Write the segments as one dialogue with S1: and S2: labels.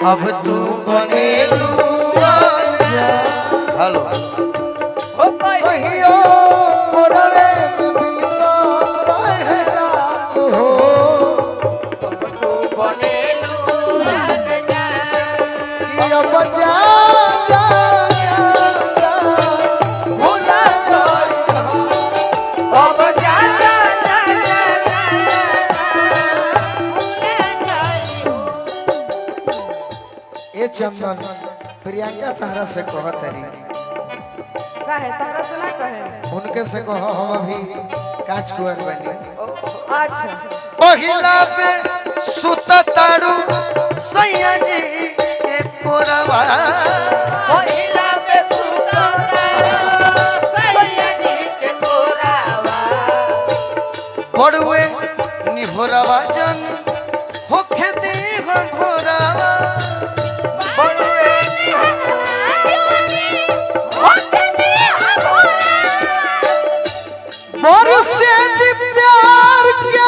S1: अब तू बनेलू हेलो
S2: कहियो मोरवे भीतर रहेला हो
S3: तू बनेलू
S2: यो बजा जा जा भूला जाई
S3: अब जा जा जा
S2: ए चंदन प्रियंका तारा से कहत रही
S3: काहे तारा से ना कहे
S2: उनके से कहो हम अभी कांच कुंवर बनी
S3: अच्छा
S1: पहिला पे सुत तारू सैया जी के पोरवा
S3: पहिला पे सुता सैया जी के तोरावा
S1: पड़ुए निभोरवा जन होखे दे घोरावा
S3: बड़ुए
S2: बरसे दी प्यार के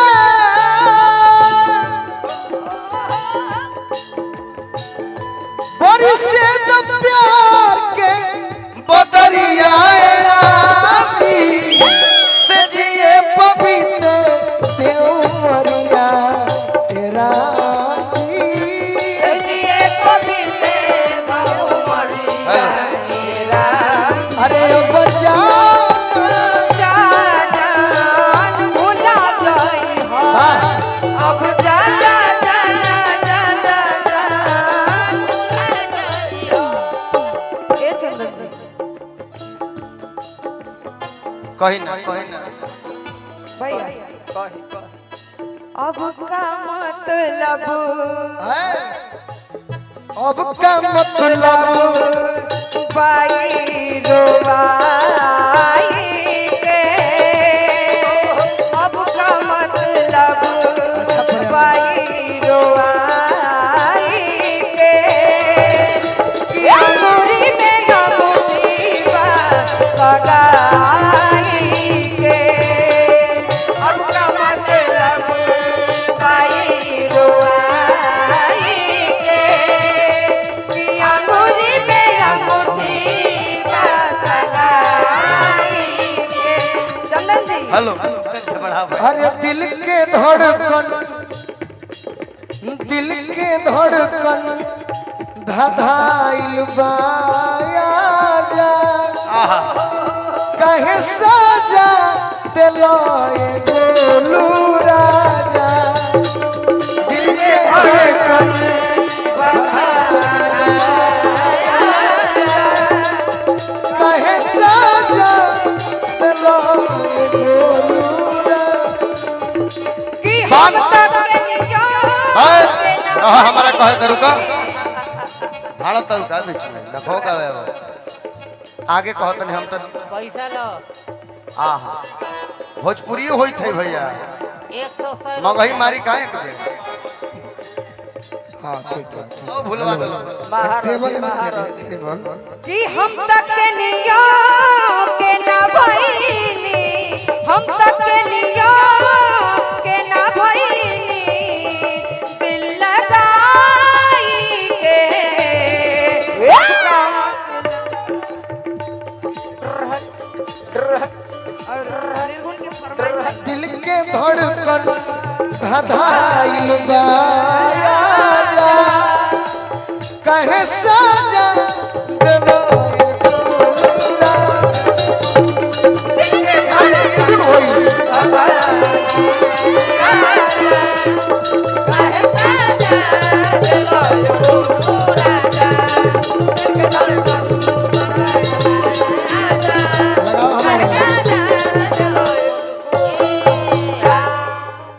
S2: बरसे दी प्यार के
S1: बदरिया से जिए पवित्र
S2: देवरिया तेरा
S3: जिए कभी ते बहु मरिया तेरा
S2: अरे बजा
S3: जा जान भुला जाई हो अब जा जा जा जा जा जान भुला जाई हो ए चंदन जी
S1: कही ना
S3: भैया अब का मतलब
S2: अब का मतलब
S3: पाई रोवाई के अब का मतलब पाई रोवाई के कि अंगूरी में अंगूठी बा सगाई के अब का मतलब पाई रोवाई के कि अंगूरी में अंगूठी बा सगाई के चंदन जी
S1: हेलो से बढ़ा भाई
S2: अरे दिल के धड़कन धधाइल बाया जा
S1: आहा
S2: कहे साजा दिलो ये बोलू राजा दिल के धड़कन कहे साजा दिलो ये बोलू
S3: कि हम तक नियो
S1: हमारा कहे करू का भाड़ा तो का बीच में लखो का वे आगे कहत नहीं हम तो
S4: पैसा लो
S1: आहा भोजपुरी होई थे भैया
S4: 100
S1: मगही मारी काहे के
S2: हाँ ठीक है
S1: ओ भूलवा दल
S2: टेबल में दे दे टेबल
S3: कि हम तक नियो के ना भईनी हम तक नियो के ना भईनी दिल लगाई के
S2: दिल के धड़कन धधाइल बाया जा कहे सा